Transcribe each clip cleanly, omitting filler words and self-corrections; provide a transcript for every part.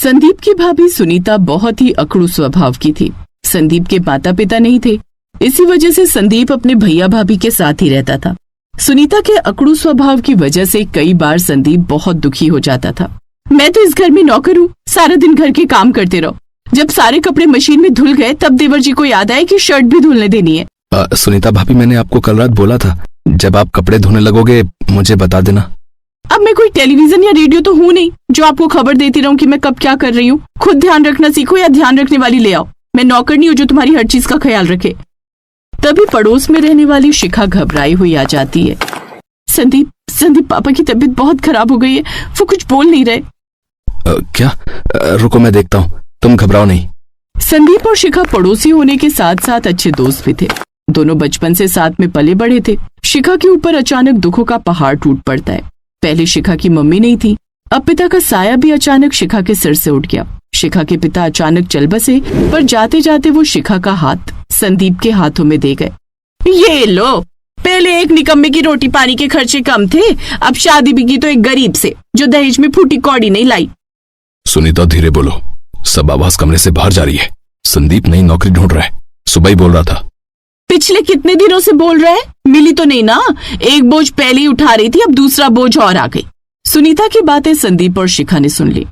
संदीप की भाभी सुनीता बहुत ही अकड़ू स्वभाव की थी। संदीप के माता पिता नहीं थे, इसी वजह से संदीप अपने भैया भाभी के साथ ही रहता था। सुनीता के अकड़ू स्वभाव की वजह से कई बार संदीप बहुत दुखी हो जाता था। मैं तो इस घर में नौकर हूँ, सारा दिन घर के काम करते रहो। जब सारे कपड़े मशीन में धुल गए तब देवर जी को याद आया कि शर्ट भी धुलने देनी है। सुनीता भाभी, मैंने आपको कल रात बोला था, जब आप कपड़े धोने लगोगे मुझे बता देना। अब मैं कोई टेलीविजन या रेडियो तो हूँ नहीं जो आपको खबर देती रहूं कि मैं कब क्या कर रही हूँ। खुद ध्यान रखना सीखो या ध्यान रखने वाली ले आओ। मैं नौकर नहीं हूँ जो तुम्हारी हर चीज का ख्याल रखे। तभी पड़ोस में रहने वाली शिखा घबराई हुई आ जाती है। संदीप पापा की तबीयत बहुत खराब हो गई है, वो कुछ बोल नहीं रहे। क्या? रुको मैं देखता हूँ, तुम घबराओ नहीं। संदीप और शिखा पड़ोसी होने के साथ साथ अच्छे दोस्त भी थे। दोनों बचपन से साथ में पले बढ़े थे। शिखा के ऊपर अचानक दुखों का पहाड़ टूट पड़ता है। पहले शिखा की मम्मी नहीं थी, अब पिता का साया भी अचानक शिखा के सिर से उठ गया। शिखा के पिता अचानक चल बसे, पर जाते जाते वो शिखा का हाथ संदीप के हाथों में दे गए। ये लो, पहले एक निकम्मे की रोटी पानी के खर्चे कम थे, अब शादी भी की तो एक गरीब से जो दहेज में फूटी कौड़ी नहीं लाई। सुनीता धीरे बोलो, सब आवाज कमरे से बाहर जा रही है। संदीप नई नौकरी ढूंढ रहा है, सुबह ही बोल रहा था। पिछले कितने दिनों से बोल रहा है? मिली तो नहीं ना? एक बोझ पहले ही उठा रही थी, अब दूसरा बोझ और आ गई। सुनीता की बातें संदीप और शिखा ने सुन ली।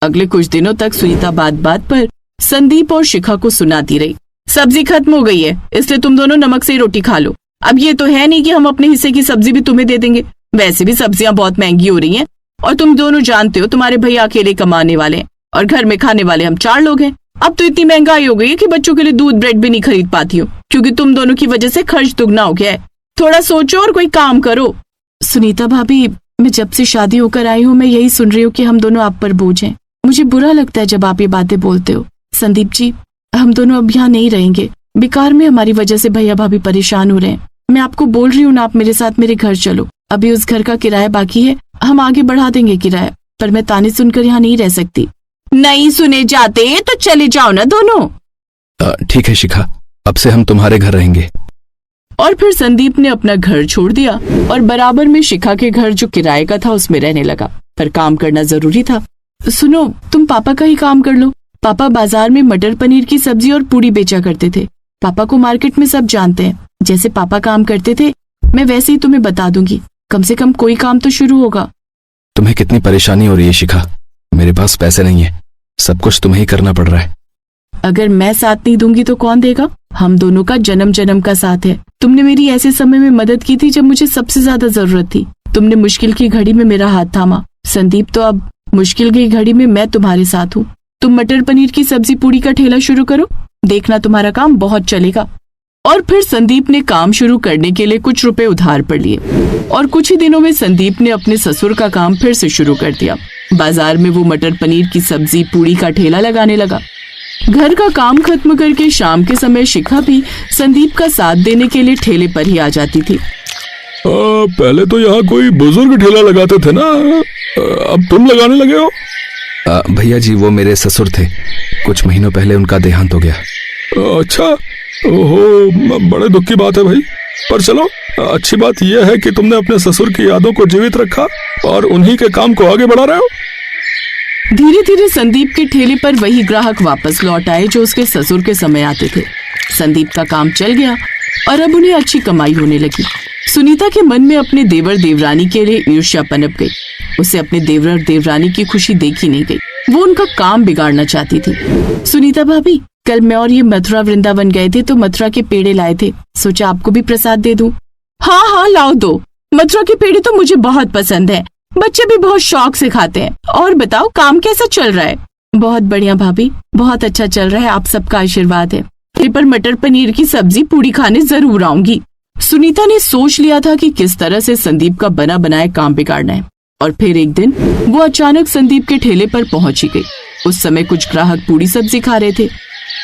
अगले कुछ दिनों तक सुनीता बात बात पर संदीप और शिखा को सुनाती रही। सब्जी खत्म हो गई है, इसलिए तुम दोनों नमक से ही रोटी खा लो। अब ये तो है नहीं कि हम अपने हिस्से की सब्जी भी तुम्हें दे देंगे। वैसे भी सब्जियां बहुत महंगी हो रही हैं, और तुम दोनों जानते हो तुम्हारे भैया अकेले कमाने वाले हैं और घर में खाने वाले हम 4 लोग हैं। अब तो इतनी महंगाई हो गई है कि बच्चों के लिए दूध ब्रेड भी नहीं खरीद पाती हूँ, क्योंकि तुम दोनों की वजह से खर्च दुगना हो गया है। थोड़ा सोचो और कोई काम करो। सुनीता भाभी, मैं जब से शादी होकर आई हूँ मैं यही सुन रही हूँ कि हम दोनों आप पर बोझ हैं। मुझे बुरा लगता है जब आप ये बातें बोलते हो। संदीप जी, हम दोनों अब यहाँ नहीं रहेंगे। बेकार में हमारी वजह से भैया भाभी परेशान हो रहे हैं। मैं आपको बोल रही हूँ ना, आप मेरे साथ मेरे घर चलो। अभी उस घर का किराया बाकी है, हम आगे बढ़ा देंगे किराया, पर मैं ताने सुनकर यहाँ नहीं रह सकती। नहीं सुने जाते तो चले जाओ ना दोनों। ठीक है शिखा, अब से हम तुम्हारे घर रहेंगे। और फिर संदीप ने अपना घर छोड़ दिया और बराबर में शिखा के घर जो किराए का था उसमें रहने लगा। पर काम करना जरूरी था। सुनो, तुम पापा का ही काम कर लो। पापा बाजार में मटर पनीर की सब्जी और पूड़ी बेचा करते थे। पापा को मार्केट में सब जानते हैं। जैसे पापा काम करते थे मैं वैसे ही तुम्हें बता दूंगी। कम से कम कोई काम तो शुरू होगा। तुम्हें कितनी परेशानी हो रही है शिखा? मेरे पास पैसे नहीं है, सब कुछ तुम्हें ही करना पड़ रहा है। अगर मैं साथ नहीं दूंगी तो कौन देगा? हम दोनों का जन्म जन्म का साथ है। तुमने मेरी ऐसे समय में मदद की थी जब मुझे सबसे ज्यादा जरूरत थी। तुमने मुश्किल की घड़ी में मेरा हाथ थामा। संदीप, तो अब मुश्किल की घड़ी में मैं तुम्हारे साथ हूँ। तुम मटर पनीर की सब्जी पूड़ी का ठेला शुरू करो, देखना तुम्हारा काम बहुत चलेगा। और फिर संदीप ने काम शुरू करने के लिए कुछ रुपए उधार पर लिए और कुछ ही दिनों में संदीप ने अपने ससुर का काम फिर से शुरू कर दिया। बाजार में वो मटर पनीर की सब्जी पूड़ी का ठेला लगाने लगा। घर का काम खत्म करके शाम के समय शिखा भी संदीप का साथ देने के लिए ठेले पर ही आ जाती थी। पहले तो यहाँ कोई बुजुर्ग ठेला लगाते थे ना, अब तुम लगाने लगे हो? भैया जी, वो मेरे ससुर थे, कुछ महीनों पहले उनका देहांत हो गया। अच्छा, ओहो, बड़े दुख की बात है भाई। पर चलो, अच्छी बात यह है कि तुमने अपने ससुर की यादों को जीवित रखा और उन्हीं के काम को आगे बढ़ा रहे हो। धीरे धीरे संदीप के ठेले पर वही ग्राहक वापस लौट आए जो उसके ससुर के समय आते थे। संदीप का काम चल गया और अब उन्हें अच्छी कमाई होने लगी। सुनीता के मन में अपने देवर देवरानी के लिए ईर्ष्या पनप गई। उसे अपने देवर देवरानी की खुशी देखी नहीं गई। वो उनका काम बिगाड़ना चाहती थी। सुनीता भाभी, कल मैं और ये मथुरा वृंदावन गए थे तो मथुरा के पेड़े लाए थे, सोचा आपको भी प्रसाद दे दूं। हाँ, लाओ दो। मथुरा के पेड़े तो मुझे बहुत पसंद है, बच्चे भी बहुत शौक से खाते हैं। और बताओ, काम कैसा चल रहा है? बहुत बढ़िया भाभी, बहुत अच्छा चल रहा है, आप सबका आशीर्वाद है। पर मटर पनीर की सब्जी पूड़ी खाने जरूर आऊंगी। सुनीता ने सोच लिया था कि किस तरह से संदीप का बना बनाए काम बिगाड़ना है। और फिर एक दिन वो अचानक संदीप के ठेले पर पहुंची गई। उस समय कुछ ग्राहक पूड़ी सब्जी खा रहे थे।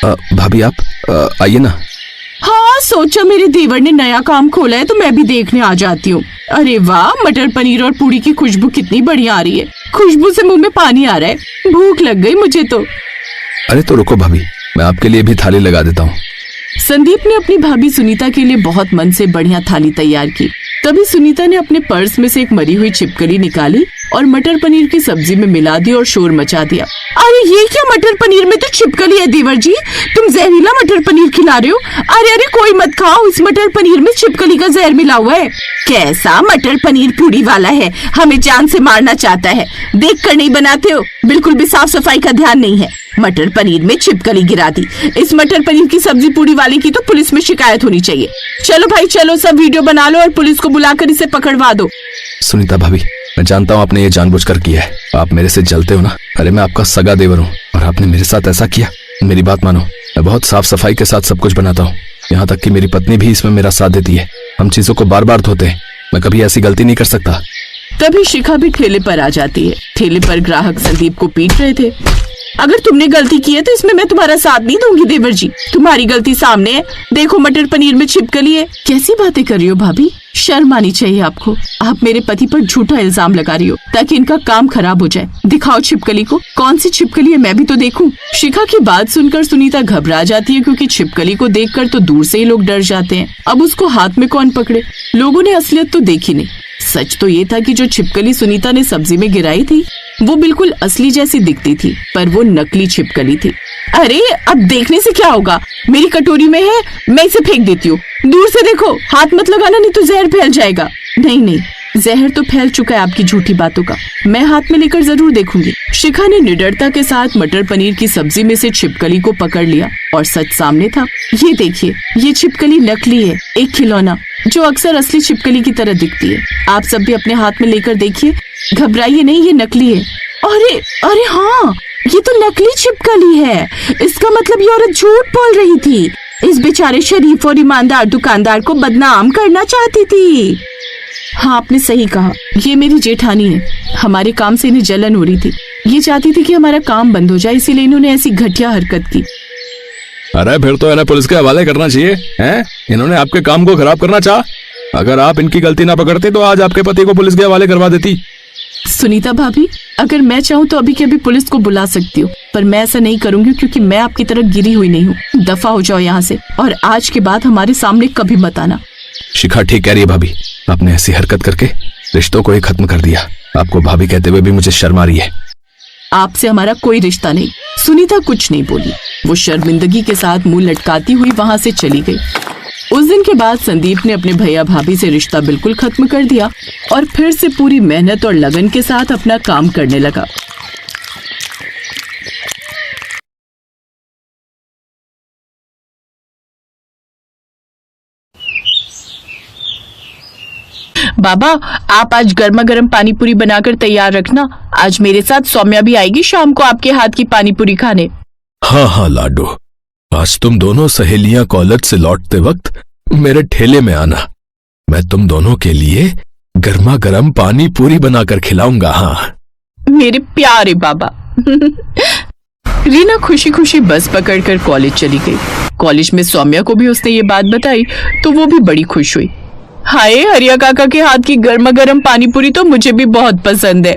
भाभी, आप आइए ना। हाँ, सोचा मेरे देवर ने नया काम खोला है तो मैं भी देखने आ जाती हूँ। अरे वाह, मटर पनीर और पूड़ी की खुशबू कितनी बढ़िया आ रही है। खुशबू से मुंह में पानी आ रहा है, भूख लग गई मुझे तो। अरे तो रुको भाभी, मैं आपके लिए भी थाली लगा देता हूँ। संदीप ने अपनी भाभी सुनीता के लिए बहुत मन से बढ़िया थाली तैयार की। तभी सुनीता ने अपने पर्स में से एक मरी हुई छिपकली निकाली और मटर पनीर की सब्जी में मिला दी और शोर मचा दिया। अरे ये क्या, मटर पनीर में तो छिपकली है देवर जी, तुम जहरीला मटर पनीर खिला रहे हो। अरे अरे कोई मत खाओ, इस मटर पनीर में छिपकली का जहर मिला हुआ है। कैसा मटर पनीर पूरी वाला है, हमें जान से मारना चाहता है। देख कर नहीं बनाते हो, बिल्कुल भी साफ सफाई का ध्यान नहीं है। मटर पनीर में छिपकली गिरा दी। इस मटर पनीर की सब्जी पूरी वाले की तो पुलिस में शिकायत होनी चाहिए। चलो भाई चलो, सब वीडियो बना लो और पुलिस को बुलाकर इसे पकड़वा दो। सुनीता भाभी, मैं जानता हूँ आपने ये जानबूझकर किया है। आप मेरे से जलते हो ना। अरे मैं आपका सगा देवर हूँ और आपने मेरे साथ ऐसा किया। मेरी बात मानो, मैं बहुत साफ सफाई के साथ सब कुछ बनाता हूँ, यहाँ तक कि मेरी पत्नी भी इसमें मेरा साथ देती है। हम चीजों को बार बार धोते हैं, मैं कभी ऐसी गलती नहीं कर सकता। तभी शिखा भी ठेले पर आ जाती है। ठेले पर ग्राहक संदीप को पीट रहे थे। अगर तुमने गलती की है तो इसमें मैं तुम्हारा साथ नहीं दूंगी देवर जी, तुम्हारी गलती सामने है। देखो मटर पनीर में छिपकली है। कैसी बातें कर रही हो भाभी, शर्म आनी चाहिए आपको। आप मेरे पति पर झूठा इल्जाम लगा रही हो ताकि इनका काम खराब हो जाए। दिखाओ छिपकली को, कौन सी छिपकली है, मैं भी तो देखूं। शिखा की बात सुनकर सुनीता घबरा जाती है, क्योंकि छिपकली को देखकर तो दूर से ही लोग डर जाते हैं। अब उसको हाथ में कौन पकड़े। लोगों ने असलियत तो देखी नहीं। सच तो ये था कि जो छिपकली सुनीता ने सब्जी में गिराई थी वो बिल्कुल असली जैसी दिखती थी, पर वो नकली छिपकली थी। अरे अब देखने से क्या होगा, मेरी कटोरी में है, मैं इसे फेंक देती हूँ। दूर से देखो, हाथ मत लगाना नहीं तो जहर फैल जाएगा। नहीं नहीं, जहर तो फैल चुका है आपकी झूठी बातों का, मैं हाथ में लेकर जरूर देखूंगी। शिखा ने निडरता के साथ मटर पनीर की सब्जी में से छिपकली को पकड़ लिया और सच सामने था। ये देखिए, ये छिपकली नकली है, एक खिलौना जो अक्सर असली छिपकली की तरह दिखती है। आप सब भी अपने हाथ में लेकर देखिए, घबराइए नहीं, ये नकली है। अरे अरे हाँ, ये तो नकली छिपकली है। इसका मतलब ये औरत झूठ बोल रही थी। इस बेचारे शरीफ और ईमानदार दुकानदार को बदनाम करना चाहती थी। हाँ आपने सही कहा, ये मेरी जेठानी है। हमारे काम से इन्हें जलन हो रही थी। ये चाहती थी कि हमारा काम बंद हो जाए, इसीलिए इन्होंने ऐसी घटिया हरकत की। अरे फिर तो इन्हें पुलिस के हवाले करना चाहिए हैं? इन्होंने आपके काम को खराब करना चाहा। अगर आप इनकी गलती ना पकड़ते तो आज आपके पति को पुलिस के हवाले करवा देती। सुनीता भाभी, अगर मैं चाहूँ तो अभी के अभी पुलिस को बुला सकती हूँ, पर मैं ऐसा नहीं करूंगी क्योंकि मैं आपकी तरह गिरी हुई नहीं हूँ। दफा हो जाओ यहाँ से और आज के बाद हमारे सामने कभी मत आना। शिखा ठीक कह रही है भाभी, आपने ऐसी हरकत करके रिश्तों को ही खत्म कर दिया। आपको भाभी कहते हुए भी मुझे शर्म आ रही है। आपसे हमारा कोई रिश्ता नहीं। सुनीता कुछ नहीं बोली, वो शर्मिंदगी के साथ मुंह लटकाती हुई वहां से चली गई। उस दिन के बाद संदीप ने अपने भैया भाभी से रिश्ता बिल्कुल खत्म कर दिया और फिर से पूरी मेहनत और लगन के साथ अपना काम करने लगा। बाबा, आप आज गर्मा गर्म पानी पूरी बनाकर तैयार रखना। आज मेरे साथ सौम्या भी आएगी शाम को आपके हाथ की पानी पूरी खाने। हाँ हाँ लाडो, आज तुम दोनों सहेलियां कॉलेज से लौटते वक्त मेरे ठेले में आना। मैं तुम दोनों के लिए गर्मा गर्म पानी पूरी बनाकर खिलाऊंगा। हाँ मेरे प्यारे बाबा। रीना खुशी खुशी बस पकड़कर कॉलेज चली गई। कॉलेज में सौम्या को भी उसने ये बात बताई तो वो भी बड़ी खुश हुई। हाय, हरिया काका के हाथ की गर्मा गर्म पानी पूरी तो मुझे भी बहुत पसंद है।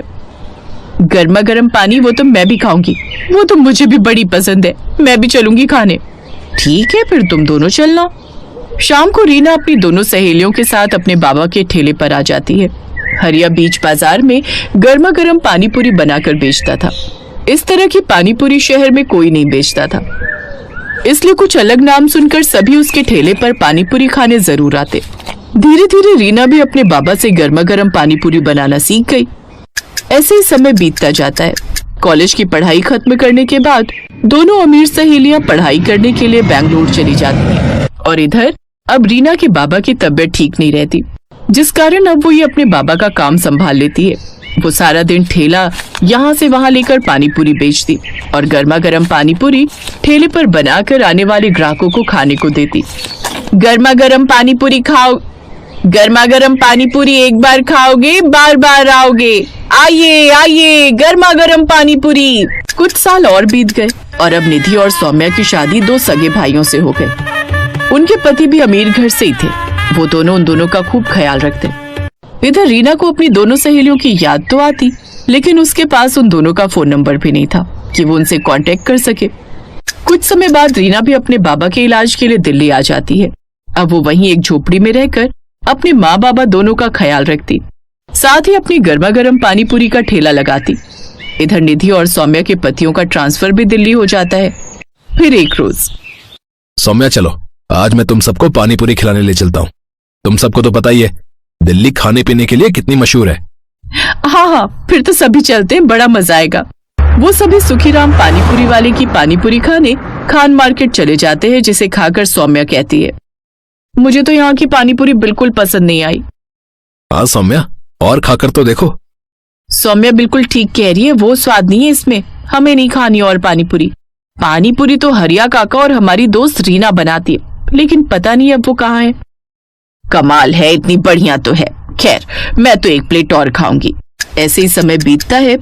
गर्मा गर्म पानी वो तो मैं भी खाऊंगी, वो तो मुझे भी बड़ी पसंद है, मैं भी चलूंगी खाने। ठीक है, फिर तुम दोनों चलना। शाम को रीना अपनी दोनों सहेलियों के साथ अपने बाबा के ठेले पर आ जाती है। हरिया बीच बाजार में गर्मा गर्म पानी पूरी बनाकर बेचता था। इस तरह की पानी पूरी शहर में कोई नहीं बेचता था, इसलिए कुछ अलग नाम सुनकर सभी उसके ठेले पर पानी पूरी खाने जरूर आते। धीरे धीरे रीना भी अपने बाबा से गर्मा गर्म पानी पूरी बनाना सीख गई। ऐसे ही समय बीतता जाता है। कॉलेज की पढ़ाई खत्म करने के बाद दोनों अमीर सहेलियां पढ़ाई करने के लिए बैंगलोर चली जाती हैं और इधर अब रीना के बाबा की तबीयत ठीक नहीं रहती, जिस कारण अब वो ये अपने बाबा का काम संभाल लेती है। वो सारा दिन ठेला यहाँ से वहाँ लेकर पानी पूरी बेचती और गर्मा गर्म पानी पूरी ठेले पर बनाकर आने वाले ग्राहकों को खाने को देती। गर्मा गर्म पानी पूरी खाओ, गर्मा गर्म पानी पूरी एक बार खाओगे बार बार आओगे। आइए आइए, गर्मा गर्म पानी पूरी। कुछ साल और बीत गए और अब निधि और सौम्या की शादी दो सगे भाइयों से हो गई। उनके पति भी अमीर घर से ही थे। वो दोनों उन दोनों का खूब ख्याल रखते। इधर रीना को अपनी दोनों सहेलियों की याद तो आती, लेकिन उसके पास उन दोनों का फोन नंबर भी नहीं था कि वो उनसे कांटेक्ट कर सके। कुछ समय बाद रीना भी अपने बाबा के इलाज के लिए दिल्ली आ जाती है। अब वो वहीं एक झोपड़ी में रहकर अपने माँ बाबा दोनों का ख्याल रखती। साथ ही अपनी गर्मा गर्म पानी पूरी का ठेला लगाती। इधर निधि और सौम्या के पतियों का ट्रांसफर भी दिल्ली हो जाता है। फिर एक रोज, सौम्या चलो, आज मैं तुम सबको पानी पूरी खिलाने ले चलता हूँ। तुम सबको तो पता ही है दिल्ली खाने पीने के लिए कितनी मशहूर है। हाँ, फिर तो सभी चलते हैं, बड़ा मजा आएगा। वो सभी सुखीराम पानीपुरी वाले की पानीपुरी खाने खान मार्केट चले जाते हैं, जिसे खाकर सौम्या कहती है, मुझे तो यहाँ की पानीपुरी बिल्कुल पसंद नहीं आई। हाँ सौम्या, और खाकर तो देखो। सौम्या बिल्कुल ठीक कह रही है, वो स्वाद नहीं है इसमें, हमें नहीं खानी और पानीपुरी। पानीपुरी तो हरिया काका और हमारी दोस्त रीना बनाती है, लेकिन पता नहीं अब वो कहाँ है। कमाल है, इतनी बढ़िया तो है। खैर, मैं तो एक प्लेट और खाऊंगी। ऐसे ही समय बीतता है।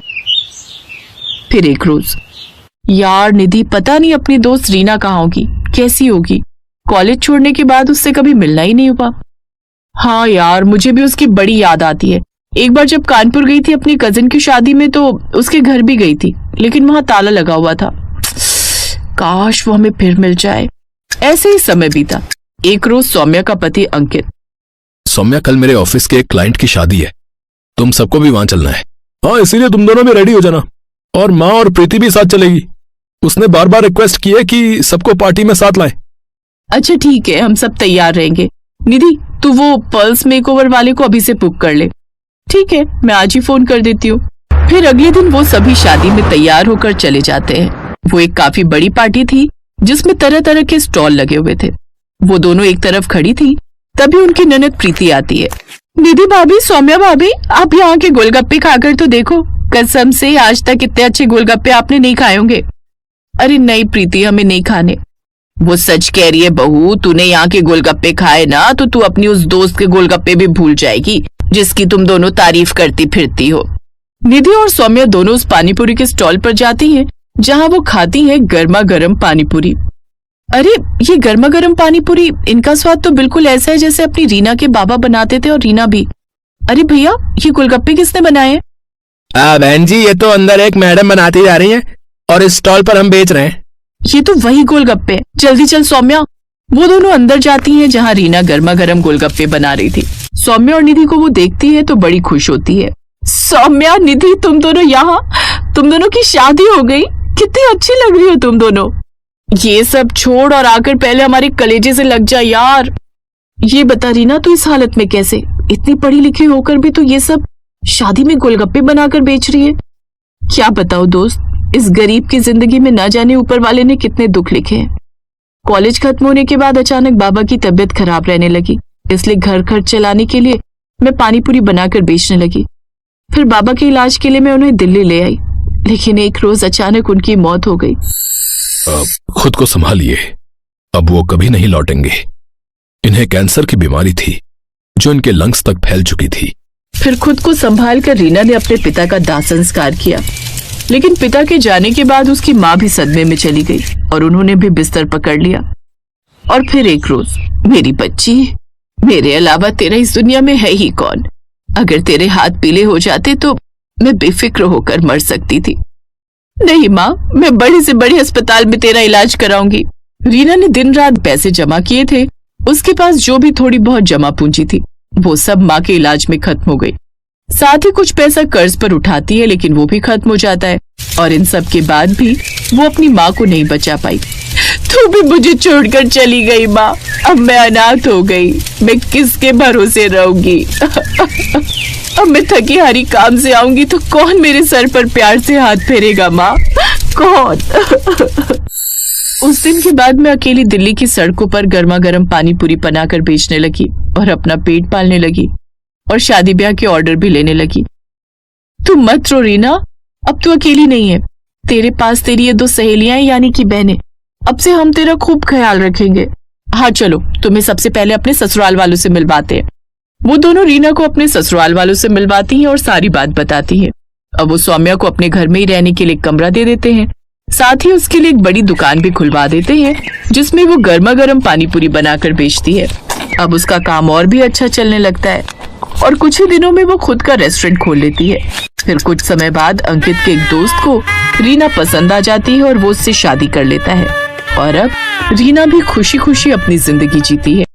फिर एक रोज, यार निधि पता नहीं अपनी दोस्त रीना कहाँ होगी, कैसी होगी। कॉलेज छोड़ने के बाद उससे कभी मिलना ही नहीं हुआ। हाँ यार, मुझे भी उसकी बड़ी याद आती है। एक बार जब कानपुर गई थी अपनी कजिन की शादी में तो उसके घर भी गई थी, लेकिन वहां ताला लगा हुआ था। काश वो हमें फिर मिल जाए। ऐसे ही समय बीता। एक रोज सौम्या का पति अंकित, सौम्या कल मेरे ऑफिस के एक क्लाइंट की शादी है, तुम सबको भी वहां चलना है। हाँ, इसीलिए तुम दोनों भी रेडी हो जाना, और माँ और प्रीति भी साथ चलेगी। उसने बार बार रिक्वेस्ट की है कि सबको पार्टी में साथ लाए। अच्छा ठीक है, हम सब तैयार रहेंगे। निधि तू वो पल्स मेकओवर वाले को अभी से बुक कर ले। ठीक है, मैं आज ही फोन कर देती हूँ। फिर अगले दिन वो सभी शादी में तैयार होकर चले जाते हैं। वो एक काफी बड़ी पार्टी थी जिसमें तरह तरह के स्टॉल लगे हुए थे। वो दोनों एक तरफ खड़ी थी, तभी उनकी ननद प्रीति आती है। निधि भाभी, सौम्या भाभी, आप यहाँ के गोलगप्पे खाकर तो देखो, कसम से आज तक इतने अच्छे गोलगप्पे आपने नहीं खाए होंगे। अरे नहीं प्रीति, हमें नहीं खाने। वो सच कह रही है बहू, तूने यहाँ के गोलगप्पे खाए ना तो तू अपनी उस दोस्त के गोलगप्पे भी भूल जाएगी जिसकी तुम दोनों तारीफ करती फिरती हो। निधि और सौम्या दोनों उस पानीपुरी के स्टॉल पर जाती हैं जहाँ वो खाती हैं गर्मा गर्म पानीपुरी। अरे ये गर्मा गर्म पानीपुरी, इनका स्वाद तो बिल्कुल ऐसा है जैसे अपनी रीना के बाबा बनाते थे, और रीना भी। अरे भैया, ये गोलगप्पे किसने बनाए हैं? बहन जी, ये तो अंदर एक मैडम बनाती जा रही है और इस स्टॉल पर हम बेच रहे हैं। ये तो वही गोलगप्पे। जल्दी चल सौम्या। वो दोनों अंदर जाती हैं जहाँ रीना गर्मा गर्म गोलगप्पे बना रही थी। सौम्या और निधि को वो देखती है तो बड़ी खुश होती है। सौम्या, निधि, तुम दोनों यहाँ, तुम दोनों की शादी हो गई, कितनी अच्छी लग रही हो तुम दोनों। ये सब छोड़ और आकर पहले हमारे कलेजे से लग जा यार। ये बता रीना, तू इस हालत में कैसे? इतनी पढ़ी लिखी होकर भी तू ये सब शादी में गोलगप्पे बनाकर बेच रही है। क्या बताओ दोस्त, इस गरीब की जिंदगी में ना जाने ऊपर वाले ने कितने दुख लिखे हैं। कॉलेज खत्म होने के बाद अचानक बाबा की तबीयत खराब रहने लगी, इसलिए घर खर्च चलाने के लिए मैं पानीपुरी बनाकर बेचने लगी। फिर बाबा के इलाज के लिए मैं उन्हें दिल्ली ले आई, लेकिन एक रोज अचानक उनकी मौत हो गई। खुद को संभालिए, अब वो कभी नहीं लौटेंगे। इन्हें कैंसर की बीमारी थी जो इनके लंग्स तक फैल चुकी थी। फिर खुद को संभाल कर रीना ने अपने पिता का दाह संस्कार किया, लेकिन पिता के जाने के बाद उसकी माँ भी सदमे में चली गई और उन्होंने भी बिस्तर पकड़ लिया। और फिर एक रोज, मेरी बच्ची, मेरे अलावा तेरा इस दुनिया में है ही कौन? अगर तेरे हाथ पीले हो जाते तो मैं बेफिक्र होकर मर सकती थी। नहीं माँ, मैं बड़े से बड़े अस्पताल में तेरा इलाज कराऊंगी। रीना ने दिन रात पैसे जमा किए थे। उसके पास जो भी थोड़ी बहुत जमा पूंजी थी वो सब माँ के इलाज में खत्म हो गई। साथ ही कुछ पैसा कर्ज पर उठाती है, लेकिन वो भी खत्म हो जाता है। और इन सब के बाद भी वो अपनी माँ को नहीं बचा पाई। तू भी मुझे छोड़कर चली गई माँ, अब मैं अनाथ हो गई, मैं किसके भरोसे रहूंगी? अब मैं थकी हारी काम से आऊंगी तो कौन मेरे सर पर प्यार से हाथ फेरेगा माँ? कौन? उस दिन के बाद मैं अकेली दिल्ली की सड़कों पर गर्मा गर्म पानी पूरी बनाकर बेचने लगी और अपना पेट पालने लगी और शादी ब्याह के ऑर्डर भी लेने लगी। तू मत रो रीना, अब तू अकेली नहीं है। तेरे पास तेरी ये 2 सहेलियां हैं, यानी कि बहनें। अब से हम तेरा खूब ख्याल रखेंगे। हाँ चलो, तुम्हें सबसे पहले अपने ससुराल वालों से मिलवाते हैं। वो दोनों रीना को अपने ससुराल वालों से मिलवाती हैं और सारी बात बताती हैं। अब वो सौम्या को अपने घर में ही रहने के लिए कमरा दे देते हैं। साथ ही उसके लिए एक बड़ी दुकान भी खुलवा देते हैं जिसमें वो गर्मा गर्म पानी पूरी बनाकर बेचती है। अब उसका काम और भी अच्छा चलने लगता है और कुछ ही दिनों में वो खुद का रेस्टोरेंट खोल लेती है। फिर कुछ समय बाद अंकित के एक दोस्त को रीना पसंद आ जाती है और वो उससे शादी कर लेता है और अब रीना भी खुशी खुशी अपनी जिंदगी जीती है।